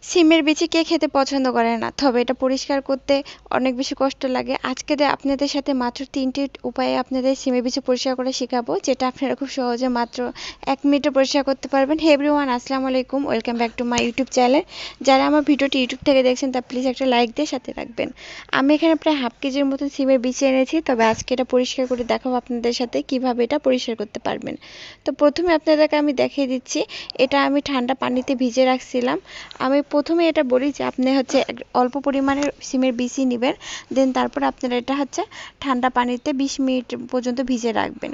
সিমের বিচি কে খেতে পছন্দ করে না? তবে এটা পরিষ্কার করতে অনেক বেশি কষ্ট লাগে। আজকে আপনাদের সাথে মাত্র ৩ টি উপায়ে আপনাদের সিমের বিচি পরিষ্কার করা শিখাবো, যেটা আপনারা খুব সহজে মাত্র ১ মিনিটে পরিষ্কার করতে পারবেন। হে এভরিওয়ান, আসসালামু আলাইকুম। Welcome back to my YouTube channel. যারা আমার ভিডিওটি ইউটিউব থেকে দেখছেন তা প্লিজ একটা লাইক দিয়ে সাথে রাখবেন। আমি এখানে প্রায় হাফ কেজির মতন সিমের বিচি এনেছি। তবে আজকে এটা পরিষ্কার করে দেখাবো আপনাদের সাথে কিভাবে এটা পরিষ্কার করতে পারবেন। তো প্রথমে আপনাদেরকে আমি দেখিয়ে দিচ্ছি, এটা আমি ঠান্ডা পানিতে ভিজিয়ে রাখছিলাম। আমি প্রথমে এটা বলি যে আপনি হচ্ছে অল্প পরিমাণের সিমের বিচি নেবেন, দেন তারপর আপনারা এটা হচ্ছে ঠান্ডা পানিতে ২০ মিনিট পর্যন্ত ভিজিয়ে রাখবেন।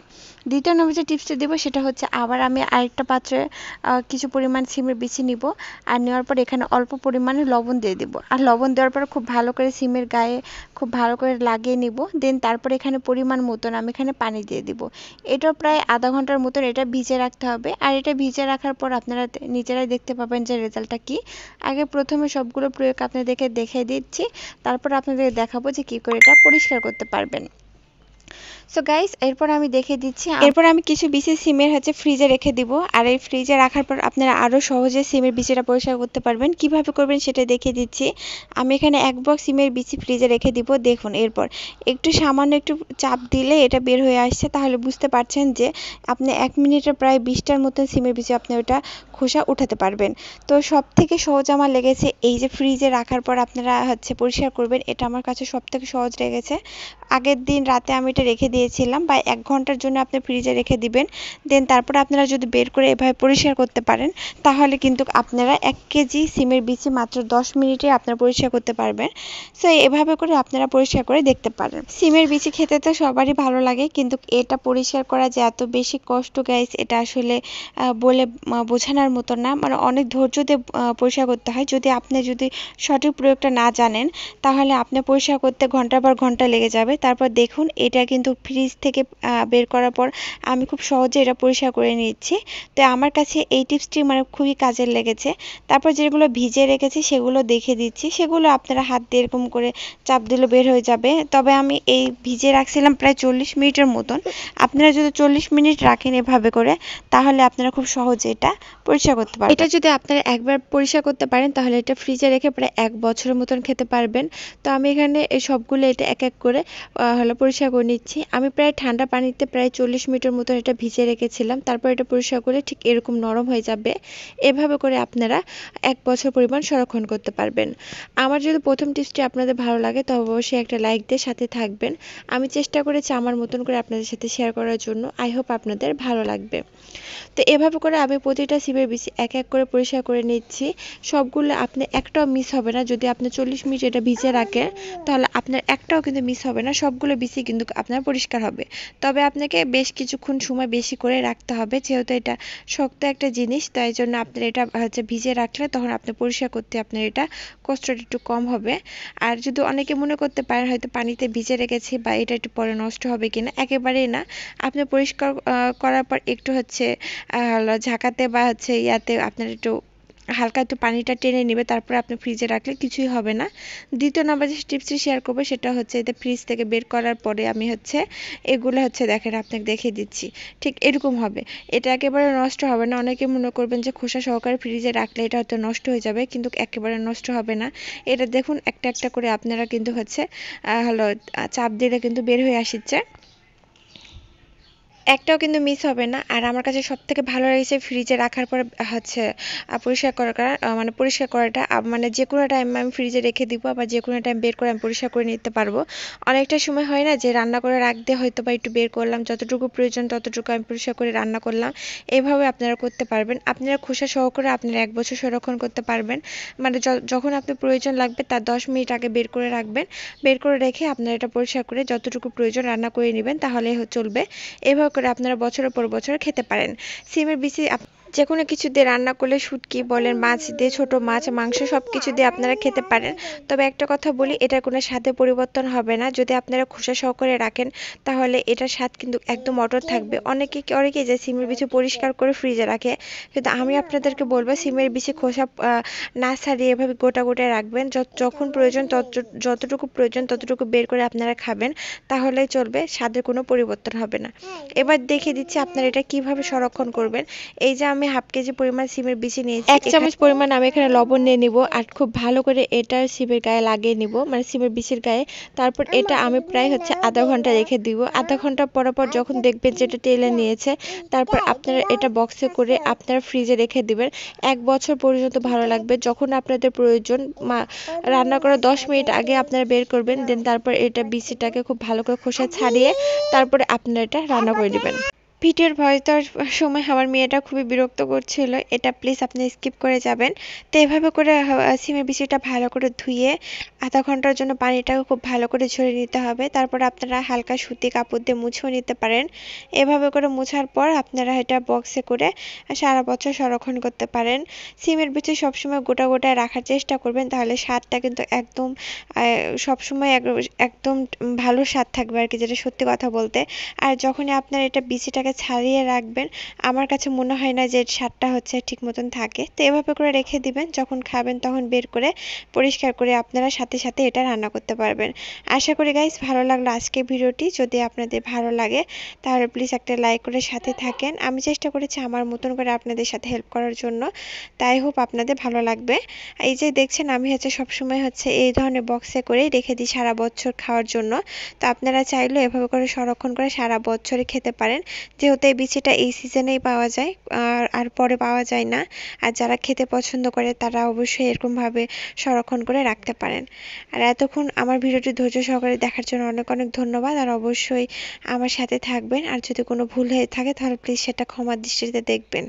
দ্বিতীয় নম্বর যে টিপসটা দেবো সেটা হচ্ছে, আবার আমি আরেকটা পাত্রে কিছু পরিমাণ সিমের বিচি নিব, আর নেওয়ার পর এখানে অল্প পরিমাণে লবণ দিয়ে দেব। আর লবণ দেওয়ার পর খুব ভালো করে সিমের গায়ে খুব ভালো করে লাগিয়ে নিব। দেন তারপর এখানে পরিমাণ মতন আমি এখানে পানি দিয়ে দিব। এটা প্রায় আধা ঘন্টার মতন এটা ভিজিয়ে রাখতে হবে। আর এটা ভিজিয়ে রাখার পর আপনারা নিজেরাই দেখতে পাবেন যে রেজাল্টটা কি। আগে প্রথমে সবগুলো প্রয়োগ আপনাদেরকে দেখিয়ে দিচ্ছি, তারপর আপনাদের দেখাবো যে কী করে এটা পরিষ্কার করতে পারবেন। সো গাইস, এরপর আমি দেখিয়ে দিচ্ছি। এরপর আমি কিছু বিচি সিমের হচ্ছে ফ্রিজে রেখে দিব। আর এই ফ্রিজে রাখার পর আপনারা আরও সহজে সিমের বিচিটা পরিষ্কার করতে পারবেন। কিভাবে করবেন সেটা দেখিয়ে দিচ্ছি। আমি এখানে ১ বক্স সিমের বিচি ফ্রিজে রেখে দিব। দেখুন, এরপর একটু সামান্য একটু চাপ দিলে এটা বের হয়ে আসছে। তাহলে বুঝতে পারছেন যে আপনি ১ মিনিটে প্রায় ২০টার মতো সিমের বিচি আপনি ওটা খোসা উঠাতে পারবেন। তো সব থেকে সহজ আমার লেগেছে এই যে ফ্রিজে রাখার পর আপনারা হচ্ছে পরিষ্কার করবেন, এটা আমার কাছে সব থেকে সহজ লেগেছে। আগের দিন রাতে আমি এটা রেখে দিয়েছিলাম, বা ১ ঘন্টার জন্য আপনি ফ্রিজে রেখে দিবেন। দেন তারপরে আপনারা যদি বের করে এভাবে পরিষ্কার করতে পারেন, তাহলে কিন্তু আপনারা ১ কেজি সিমের বিচি মাত্র ১০ মিনিটে আপনারা পরিষ্কার করতে পারবেন। সো এভাবে করে আপনারা পরিষ্কার করে দেখতে পারেন। সিমের বিচি খেতে তো সবারই ভালো লাগে, কিন্তু এটা পরিষ্কার করা যে এত বেশি কষ্ট গাইস, এটা আসলে বলে বোঝানোর মতো না। মানে অনেক ধৈর্য দিয়ে পরিষ্কার করতে হয়। যদি সঠিক প্রয়োগটা না জানেন, তাহলে আপনি পরিষ্কার করতে ঘন্টার পর ঘন্টা লেগে যাবে। তারপর দেখুন, এটা কিন্তু ফ্রিজ থেকে বের করার পর আমি খুব সহজে এটা পরিষ্কার করে নিচ্ছি। তো আমার কাছে এই টিপসটি মানে খুবই কাজের লেগেছে। তারপর যেগুলো ভিজে রেখেছি সেগুলো দেখে দিচ্ছি। সেগুলো আপনারা হাত দিয়ে এরকম করে চাপ দিলে বের হয়ে যাবে। তবে আমি এই ভিজে রাখছিলাম প্রায় ৪০ মিনিটের মতন। আপনারা যদি ৪০ মিনিট রাখেন এভাবে করে, তাহলে আপনারা খুব সহজে এটা পরিষ্কার করতে পারবেন। এটা যদি আপনারা একবার পরিষ্কার করতে পারেন, তাহলে এটা ফ্রিজে রেখে প্রায় ১ বছরের মতন খেতে পারবেন। তো আমি এখানে এই সবগুলো এটা এক এক করে পরিষ্কার করে নিচ্ছি। আমি প্রায় ঠান্ডা পানিতে প্রায় ৪০ মিনিটের মতন এটা ভিজিয়ে রেখেছিলাম। তারপর এটা পরিষ্কার করে ঠিক এরকম নরম হয়ে যাবে। এভাবে করে আপনারা ১ বছর পরিমাণ সংরক্ষণ করতে পারবেন। আমার যদি প্রথম টিপসটি আপনাদের ভালো লাগে, তবে অবশ্যই একটা লাইক দিয়ে সাথে থাকবেন। আমি চেষ্টা করেছি আমার মতন করে আপনাদের সাথে শেয়ার করার জন্য। আই হোপ আপনাদের ভালো লাগবে। তো এভাবে করে আমি প্রতিটা সিমের বিচি এক এক করে পরিষ্কার করে নিচ্ছি। সবগুলো আপনি একটাও মিস হবে না। যদি আপনি ৪০ মিনিট এটা ভিজিয়ে রাখেন, তাহলে আপনার একটাও কিন্তু মিস হবে না। সবগুলো বিচি কিন্তু আপনার পরিষ্কার হবে। তবে আপনাকে বেশ কিছুক্ষণ সময় বেশি করে রাখতে হবে, যেহেতু এটা শক্ত একটা জিনিস। তাই জন্য আপনার এটা হচ্ছে ভিজিয়ে রাখলে তখন আপনি পরিষ্কার করতে আপনার এটা কষ্টটা একটু কম হবে। আর যদি অনেকে মনে করতে পারেন হয়তো পানিতে ভিজে রেখেছি বা এটা একটু পরে নষ্ট হবে কিনা, একেবারেই না। আপনি পরিষ্কার করার পর একটু হচ্ছে ঝাঁকাতে বা হচ্ছে ইয়াতে আপনার একটু হালকা একটু পানিটা টেনে নেবে, তারপরে আপনি ফ্রিজে রাখলে কিছুই হবে না। দ্বিতীয় নাম্বার যে টিপসটি শেয়ার করবো সেটা হচ্ছে, এটা ফ্রিজ থেকে বের করার পরে আমি হচ্ছে এগুলো হচ্ছে দেখেন আপনাকে দেখিয়ে দিচ্ছি। ঠিক এরকম হবে, এটা একেবারে নষ্ট হবে না। অনেকে মনে করবেন যে খোসা সহকারে ফ্রিজে রাখলে এটা হয়তো নষ্ট হয়ে যাবে, কিন্তু একেবারে নষ্ট হবে না। এটা দেখুন, একটা একটা করে আপনারা কিন্তু হচ্ছে চাপ দিলে কিন্তু বের হয়ে আসছে। একটাও কিন্তু মিস হবে না। আর আমার কাছে সবথেকে ভালো লেগেছে ফ্রিজে রাখার পর হচ্ছে পরিষ্কার মানে পরিষ্কার করাটা। মানে যেকোনো টাইম আমি ফ্রিজে রেখে দিব, আবার যেকোনো টাইম বের করে আমি পরিষ্কার করে নিতে পারবো। অনেকটা সময় হয় না যে রান্না করে রাখতে হয়তো বা একটু বের করলাম, যতটুকু প্রয়োজন ততটুকু আমি পরিষ্কার করে রান্না করলাম। এভাবে আপনারা করতে পারবেন। আপনারা খোসা সহকারে আপনারা ১ বছর সংরক্ষণ করতে পারবেন। মানে যখন আপনার প্রয়োজন লাগবে তার ১০ মিনিট আগে বের করে রাখবেন। বের করে রেখে আপনারা এটা পরিষ্কার করে যতটুকু প্রয়োজন রান্না করে নেবেন, তাহলে চলবে। এভাবে করে আপনারা বছরের পর বছর খেতে পারেন। সিমের বিচি যেকোনো কিছু দিয়ে রান্না করলে, শুটকি বলেন, মাছ দিয়ে, ছোট মাছ, মাংস সব কিছু দিয়ে আপনারা খেতে পারেন। তবে একটা কথা বলি, এটার কোনো স্বাদে পরিবর্তন হবে না। যদি আপনারা খোসা সহকারে রাখেন, তাহলে এটার স্বাদ কিন্তু একদম অটুট থাকবে। অনেকে যে সিমের বিচি পরিষ্কার করে ফ্রিজে রাখে, কিন্তু আমি আপনাদেরকে বলবো সিমের বিচি খোসা না ছাড়িয়ে এভাবে গোটা গোটা রাখবেন। যখন প্রয়োজন যতটুকু প্রয়োজন ততটুকু বের করে আপনারা খাবেন, তাহলেই চলবে, স্বাদের কোনো পরিবর্তন হবে না। এবার দেখিয়ে দিচ্ছি আপনারা এটা কিভাবে সংরক্ষণ করবেন। এই যে আমি হাফ কেজি পরিমাণ সিমের বিচি নিয়েছি। 1 চামচ পরিমাণ আমি এখানে লবণ নিয়ে নিব আর খুব ভালো করে এটা সিমের গায়ে লাগিয়ে নিব, মানে সিমের বিচির গায়ে। তারপর এটা আমি প্রায় আধা ঘন্টা রেখে দিব। আধা ঘন্টা পর যখন দেখবেন যে এটা টেলে নিয়েছে, তারপর আপনারা এটা বক্সে করে আপনারা ফ্রিজে রেখে দিবেন। 1 বছর পর্যন্ত ভালো লাগবে। যখন আপনাদের প্রয়োজন রান্না করার 10 মিনিট আগে আপনারা বের করবেন, দেন তারপর এটা বিচিটাকে খুব ভালো করে খোসা ছাড়িয়ে তারপরে আপনারা এটা রান্না করে নেবেন। ভিডিওর ভয়েস দেওয়ার সময় আমার মেয়েটা খুবই বিরক্ত করছিল, এটা প্লিজ আপনি স্কিপ করে যাবেন। তো এভাবে করে সিমের বিচিটা ভালো করে ধুয়ে আধা ঘন্টার জন্য পানিটাকে খুব ভালো করে ঝরিয়ে নিতে হবে। তারপর আপনারা হালকা সুতি কাপড় দিয়ে মুছেও নিতে পারেন। এভাবে করে মোছার পর আপনারা এটা বক্সে করে সারা বছর সংরক্ষণ করতে পারেন। সিমের বিচি সবসময় গোটা গোটায় রাখার চেষ্টা করবেন, তাহলে স্বাদটা কিন্তু একদম সবসময় একদম ভালো স্বাদ থাকবে আর কি, যেটা সত্যি কথা বলতে। আর যখনই আপনারা এটা বিচিটাকে ছাড়িয়ে রাখবেন, আমার কাছে মনে হয় না যে স্বাদটা ঠিক মতন থাকে। তো এভাবে করে রেখে দিবেন, যখন খাবেন তখন বের করে পরিষ্কার করে আপনারা সাথে সাথে এটা রান্না করতে পারবেন। আশা করি গাইস ভালো লাগলো আজকের ভিডিওটি। যদি আপনাদের ভালো লাগে তাহলে প্লিজ একটা লাইক করে সাথে থাকেন। আমি চেষ্টা করেছি আমার মতন করে আপনাদের সাথে হেল্প করার জন্য, তাই হোপ আপনাদের ভালো লাগবে। এই যে দেখছেন আমি সবসময় এই ধরনের বক্সে করেই রেখে দিই সারা বছর খাওয়ার জন্য। তো আপনারা চাইলেও এভাবে করে সংরক্ষণ করে সারা বছরে খেতে পারেন, যেহেতু এই বিচিটা এই সিজনেই পাওয়া যায়, আর পরে পাওয়া যায় না। আর যারা খেতে পছন্দ করে তারা অবশ্যই এরকমভাবে সংরক্ষণ করে রাখতে পারেন। আর এতক্ষণ আমার ভিডিওটি ধৈর্য সহকারে দেখার জন্য অনেক অনেক ধন্যবাদ। আর অবশ্যই আমার সাথে থাকবেন, আর যদি কোনো ভুল হয়ে থাকে তাহলে প্লিজ সেটা ক্ষমার দৃষ্টিতে দেখবেন।